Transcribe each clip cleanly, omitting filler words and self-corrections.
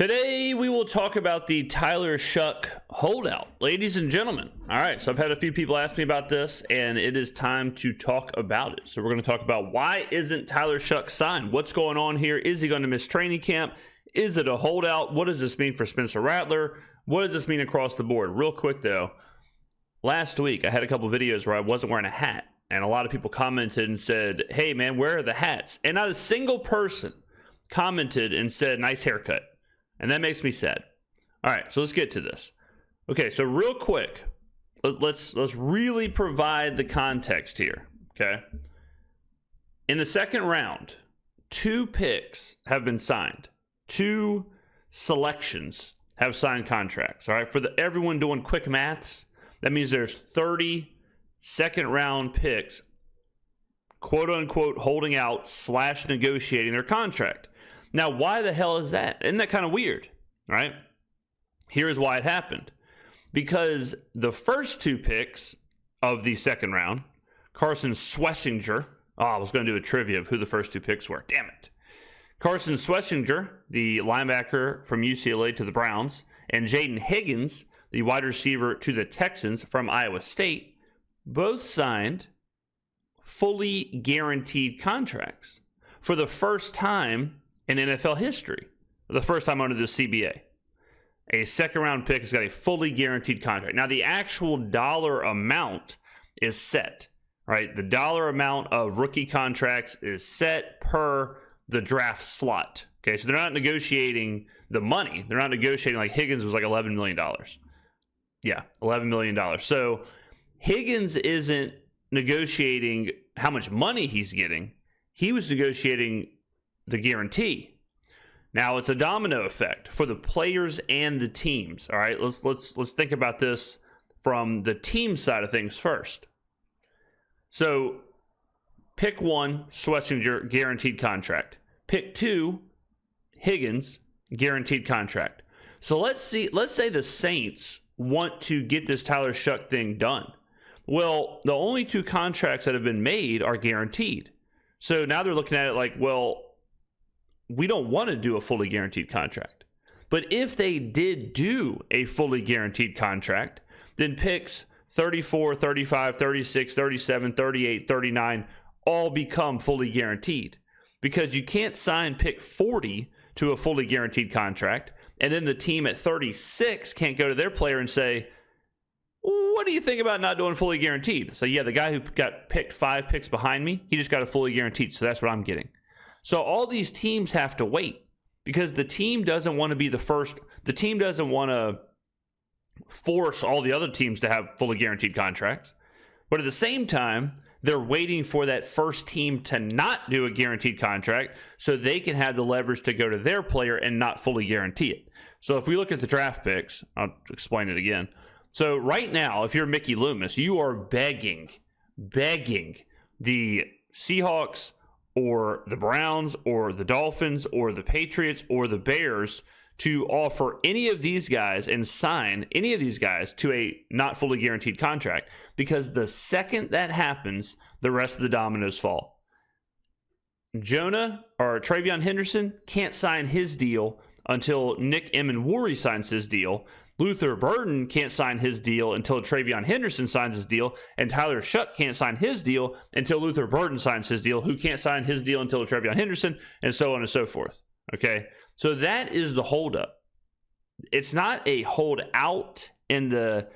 Today, we will talk about the Tyler Shough holdout. Ladies and gentlemen, all right, so I've had a few people ask me about this, and it is time to talk about it. So we're going to talk about why isn't Tyler Shough signed? What's going on here? Is he going to miss training camp? Is it a holdout? What does this mean for Spencer Rattler? What does this mean across the board? Real quick, though, last week, I had a couple videos where I wasn't wearing a hat, and a lot of people commented and said, hey, man, where are the hats? And not a single person commented and said, nice haircut. And that makes me sad. All right, so let's get to this. Okay, so real quick, let's really provide the context here, okay? In the second round, 2 picks have been signed. 2 selections have signed contracts, all right? For everyone doing quick maths, that means there's 30 second-round picks, quote-unquote, holding out / negotiating their contract. Now, why the hell is that? Isn't that kind of weird, right? Here's why it happened. Because the first 2 picks of the second round, Carson Schwesinger, I was going to do a trivia of who the first 2 picks were. Damn it. Carson Schwesinger, the linebacker from UCLA to the Browns, and Jayden Higgins, the wide receiver to the Texans from Iowa State, both signed fully guaranteed contracts for the first time in NFL history, the first time under the CBA. A second-round pick has got a fully guaranteed contract. Now, the actual dollar amount is set, right? The dollar amount of rookie contracts is set per the draft slot. Okay, so they're not negotiating the money. They're not negotiating like Higgins was like $11 million. Yeah, $11 million. So Higgins isn't negotiating how much money he's getting. He was negotiating the guarantee. Now it's a domino effect for the players and the teams. All right, let's think about this from the team side of things first. So pick 1, Schwesinger, guaranteed contract. Pick 2, Higgins, guaranteed contract. So let's say the Saints want to get this Tyler Shough thing done. Well, the only 2 contracts that have been made are guaranteed. So now they're looking at it like, well, we don't want to do a fully guaranteed contract. But if they did do a fully guaranteed contract, then picks 34, 35, 36, 37, 38, 39 all become fully guaranteed. Because you can't sign pick 40 to a fully guaranteed contract, and then the team at 36 can't go to their player and say, what do you think about not doing fully guaranteed? So yeah, the guy who got picked 5 picks behind me, he just got a fully guaranteed, so that's what I'm getting. So all these teams have to wait because the team doesn't want to be the first. The team doesn't want to force all the other teams to have fully guaranteed contracts. But at the same time, they're waiting for that first team to not do a guaranteed contract so they can have the leverage to go to their player and not fully guarantee it. So if we look at the draft picks, I'll explain it again. So right now, if you're Mickey Loomis, you are begging the Seahawks or the Browns or the Dolphins or the Patriots or the Bears to offer any of these guys and sign any of these guys to a not fully guaranteed contract, because the second that happens, the rest of the dominoes fall. Jonah or Travion Henderson can't sign his deal until Nick Emmanwori signs his deal. Luther Burden can't sign his deal until Travion Henderson signs his deal, and Tyler Shough can't sign his deal until Luther Burden signs his deal, who can't sign his deal until Travion Henderson, and so on and so forth. Okay, so that is the holdup. It's not a holdout in the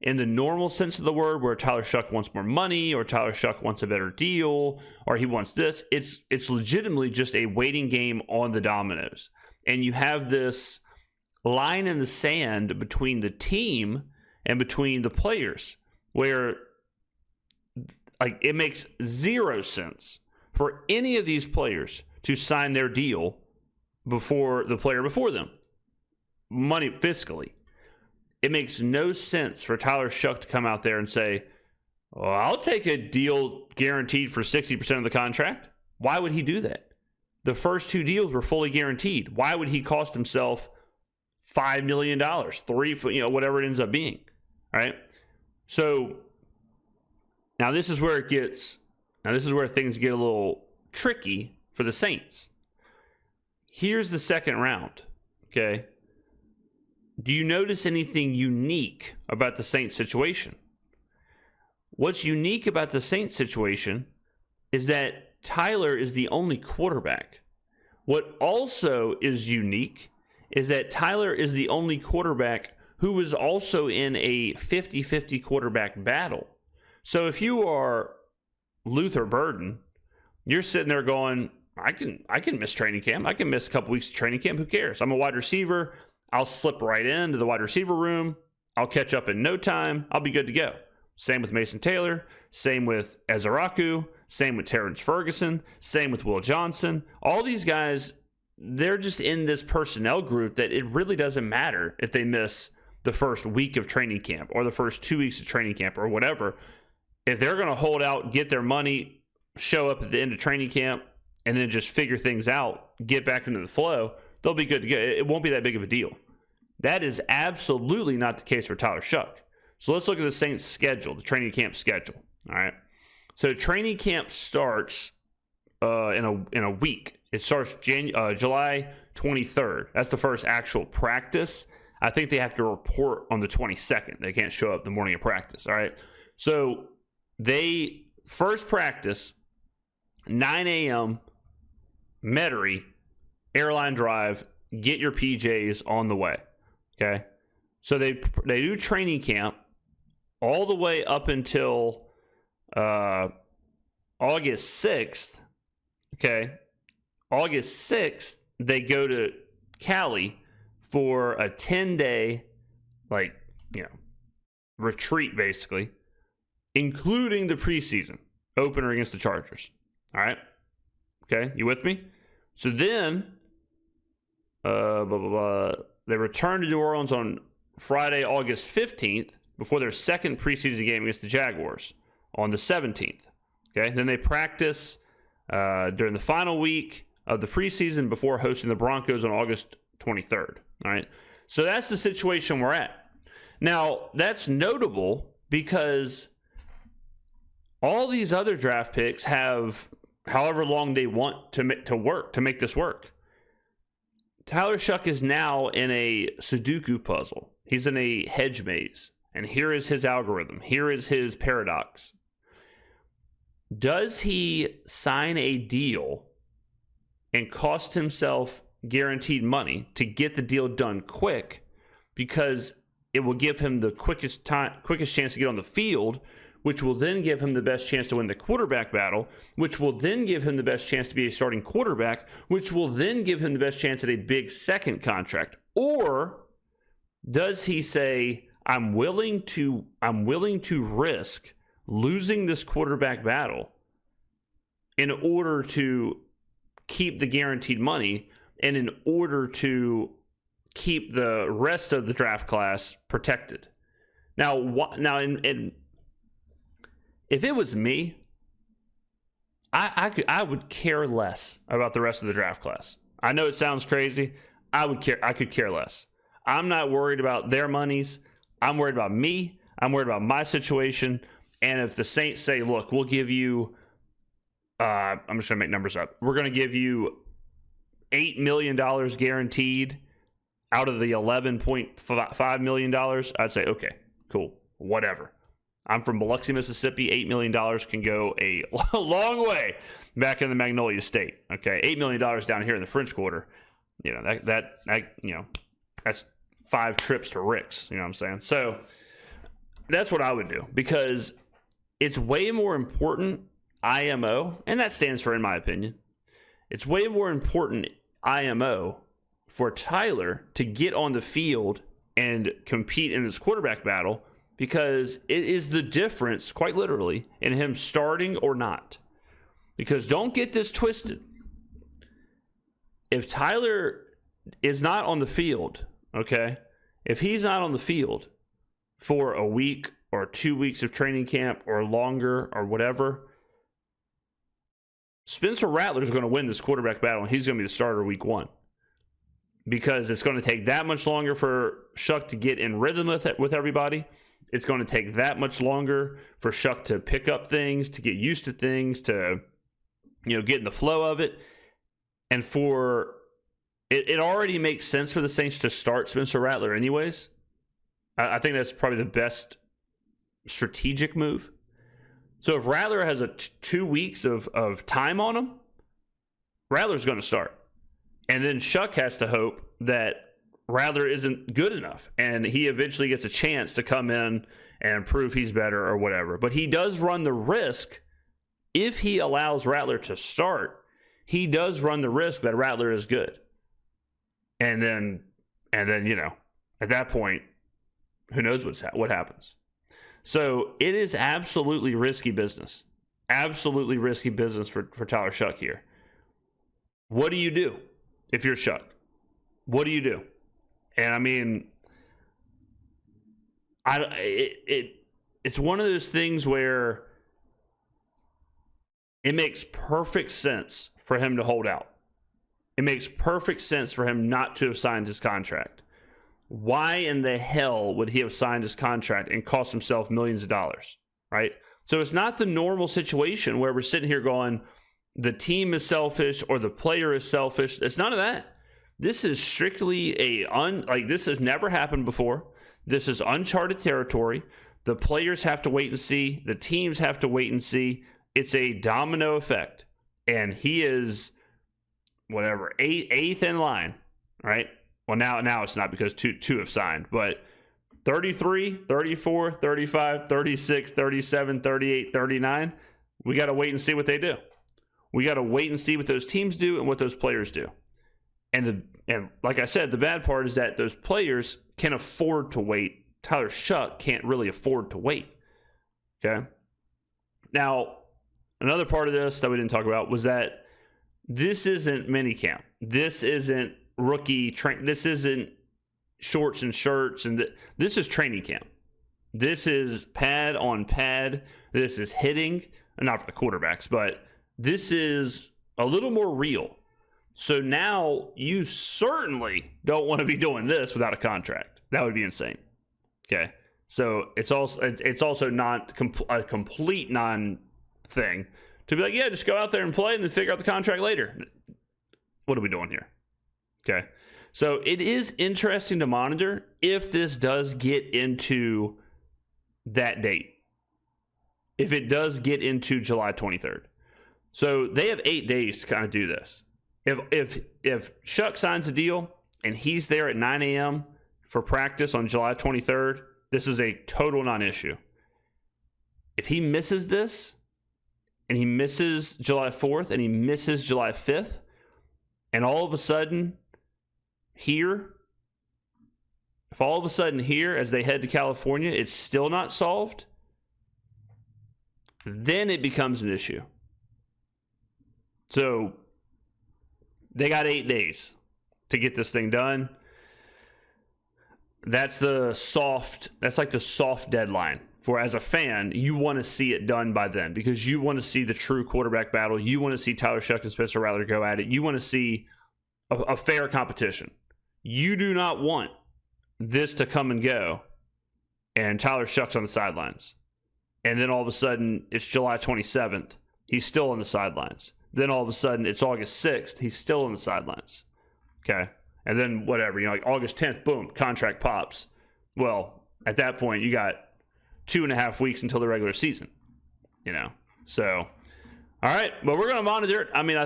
normal sense of the word, where Tyler Shough wants more money, or Tyler Shough wants a better deal, or he wants this. It's legitimately just a waiting game on the dominoes, and you have this line in the sand between the team and between the players, where like it makes 0 sense for any of these players to sign their deal before the player before them. Money fiscally, it makes no sense for Tyler Shough to come out there and say, well, I'll take a deal guaranteed for 60% of the contract. Why would he do that? The first 2 deals were fully guaranteed. Why would he cost himself $5 million, whatever it ends up being, right? So now this is where things get a little tricky for the Saints. Here's the second round, okay? do you notice anything unique about the Saints situation? What's unique about the Saints situation is that Tyler is the only quarterback. What also is unique is that Tyler is the only quarterback who was also in a 50-50 quarterback battle. So if you are Luther Burden, you're sitting there going, I can miss training camp. I can miss a couple weeks of training camp. Who cares? I'm a wide receiver. I'll slip right into the wide receiver room. I'll catch up in no time. I'll be good to go. Same with Mason Taylor. Same with Ezaraku. Same with Terrence Ferguson. Same with Will Johnson. All these guys, they're just in this personnel group that it really doesn't matter if they miss the first week of training camp or the first 2 weeks of training camp or whatever. If they're going to hold out, get their money, show up at the end of training camp, and then just figure things out, get back into the flow, they'll be good to go. It won't be that big of a deal. That is absolutely not the case for Tyler Shough. So let's look at the Saints' schedule, the training camp schedule. All right. So training camp starts in a week. It starts July 23rd. That's the first actual practice. I think they have to report on the 22nd. They can't show up the morning of practice. All right. So they first practice 9 a.m. Metairie, airline drive. Get your PJs on the way. Okay. So they do training camp all the way up until August 6th. Okay. August 6th, they go to Cali for a 10-day, retreat, basically, including the preseason opener against the Chargers. All right. Okay. You with me? So then, they return to New Orleans on Friday, August 15th, before their second preseason game against the Jaguars on the 17th. Okay. Then they practice during the final week of the preseason before hosting the Broncos on August 23rd. All right. So that's the situation we're at. Now, that's notable because all these other draft picks have however long they want to make this work. Tyler Shough is now in a Sudoku puzzle. He's in a hedge maze. And here is his algorithm. Here is his paradox. Does he sign a deal and cost himself guaranteed money to get the deal done quick because it will give him the quickest chance to get on the field, which will then give him the best chance to win the quarterback battle, which will then give him the best chance to be a starting quarterback, which will then give him the best chance at a big second contract? Or does he say, I'm willing to risk losing this quarterback battle in order to keep the guaranteed money and in order to keep the rest of the draft class protected? Now, if it was me, I would care less about the rest of the draft class. I know it sounds crazy. I could care less. I'm not worried about their monies. I'm worried about me. I'm worried about my situation. And if the Saints say, look, we'll give you, I'm just going to make numbers up. We're going to give you $8 million guaranteed out of the $11.5 million, I'd say, okay, cool, whatever. I'm from Biloxi, Mississippi. $8 million can go a long way back in the Magnolia State. Okay, $8 million down here in the French Quarter. That's 5 trips to Rick's. You know what I'm saying? So that's what I would do, because it's way more important, IMO, and that stands for, in my opinion, it's way more important, IMO, for Tyler to get on the field and compete in this quarterback battle, because it is the difference, quite literally, in him starting or not. Because don't get this twisted. If Tyler is not on the field, okay, if he's not on the field for a week or 2 weeks of training camp or longer or whatever, Spencer Rattler is going to win this quarterback battle, and he's going to be the starter week 1. Because it's going to take that much longer for Shough to get in rhythm with everybody. It's going to take that much longer for Shough to pick up things, to get used to things, to get in the flow of it. And for it already makes sense for the Saints to start Spencer Rattler anyways. I think that's probably the best strategic move. So if Rattler has 2 weeks of time on him, Rattler's going to start. And then Shough has to hope that Rattler isn't good enough and he eventually gets a chance to come in and prove he's better or whatever. But he does run the risk, if he allows Rattler to start, he does run the risk that Rattler is good. And then at that point, who knows what happens. So it is absolutely risky business. Absolutely risky business for Tyler Shough here. What do you do if you're Shough? What do you do? And I mean, it's one of those things where it makes perfect sense for him to hold out. It makes perfect sense for him not to have signed his contract. Why in the hell would he have signed his contract and cost himself millions of dollars, right? So it's not the normal situation where we're sitting here going, the team is selfish or the player is selfish. It's none of that. This is strictly this has never happened before. This is uncharted territory. The players have to wait and see. The teams have to wait and see. It's a domino effect. And he is, eighth in line, right? Well, now it's not because two have signed, but 33, 34, 35, 36, 37, 38, 39, we got to wait and see what they do. We got to wait and see what those teams do and what those players do. And like I said, the bad part is that those players can afford to wait. Tyler Shough can't really afford to wait. Okay? Now, another part of this that we didn't talk about was that this isn't minicamp. This isn't rookie train. This isn't shorts and shirts, and this is training camp. This is pad on pad. This is hitting, not for the quarterbacks, but this is a little more real. So now you certainly don't want to be doing this without a contract. That would be insane. Okay, so it's also not a complete non-thing to be like, yeah, just go out there and play and then figure out the contract later. What are we doing here? Okay, so it is interesting to monitor if this does get into that date. If it does get into July 23rd. So they have 8 days to kind of do this. If Shough signs a deal and he's there at 9 a.m. for practice on July 23rd, this is a total non-issue. If he misses this and he misses July 4th and he misses July 5th, and all of a sudden here, as they head to California, it's still not solved, then it becomes an issue. So they got 8 days to get this thing done. That's like the soft deadline for, as a fan, you want to see it done by then because you want to see the true quarterback battle. You want to see Tyler Shough and Spencer Rattler go at it. You want to see a fair competition. You do not want this to come and go and Tyler Shough's on the sidelines. And then all of a sudden it's July 27th. He's still on the sidelines. Then all of a sudden it's August 6th. He's still on the sidelines. Okay. And then whatever, like August 10th, boom, contract pops. Well, at that point you got 2.5 weeks until the regular season, So, all right, but we're going to monitor it. I mean,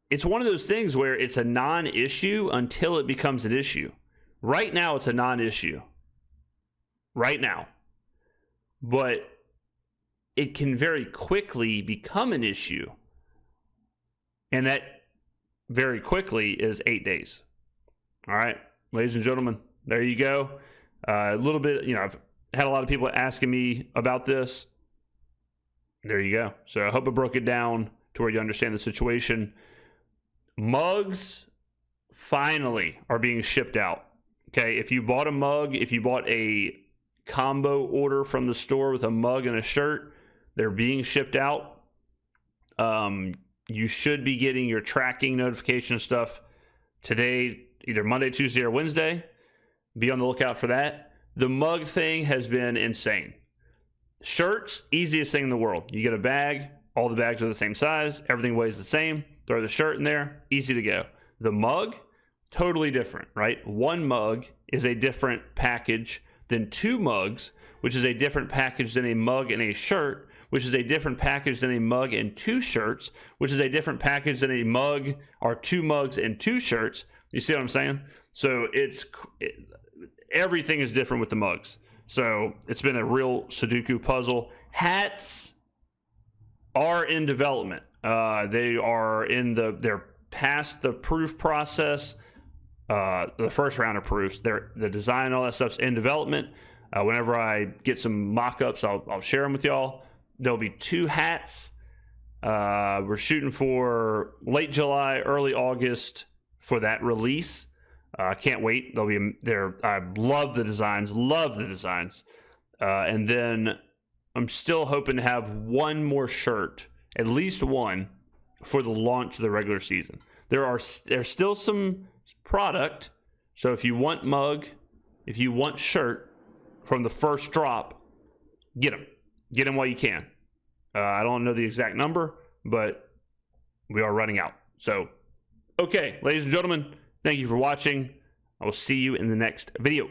it's one of those things where it's a non-issue until it becomes an issue. Right now, it's a non-issue. Right now. But it can very quickly become an issue. And that very quickly is 8 days. All right, ladies and gentlemen, there you go. A little bit, I've had a lot of people asking me about this. There you go. So I hope I broke it down to where you understand the situation. Mugs finally are being shipped out. Okay, if you bought a mug, if you bought a combo order from the store with a mug and a shirt, they're being shipped out. You should be getting your tracking notification stuff today, either Monday, Tuesday, or Wednesday. Be on the lookout for that. The mug thing has been insane. Shirts, easiest thing in the world. You get a bag, all the bags are the same size, everything weighs the same, throw the shirt in there, easy to go. The mug, totally different, right? One mug is a different package than two mugs, which is a different package than a mug and a shirt, which is a different package than a mug and two shirts, which is a different package than a mug or two mugs and two shirts. You see what I'm saying? So everything is different with the mugs. So it's been a real Sudoku puzzle. Hats are in development. They're past the proof process. The first round of proofs. The design, all that stuff's in development. Whenever I get some mock-ups, I'll share them with y'all. There'll be 2 hats. We're shooting for late July, early August for that release. I can't wait. They'll be there. I love the designs. And then I'm still hoping to have one more shirt, at least one, for the launch of the regular season. There's still some product. So if you want mug, if you want shirt from the first drop, get them while you can. I don't know the exact number, but we are running out. So, okay, ladies and gentlemen, thank you for watching. I will see you in the next video.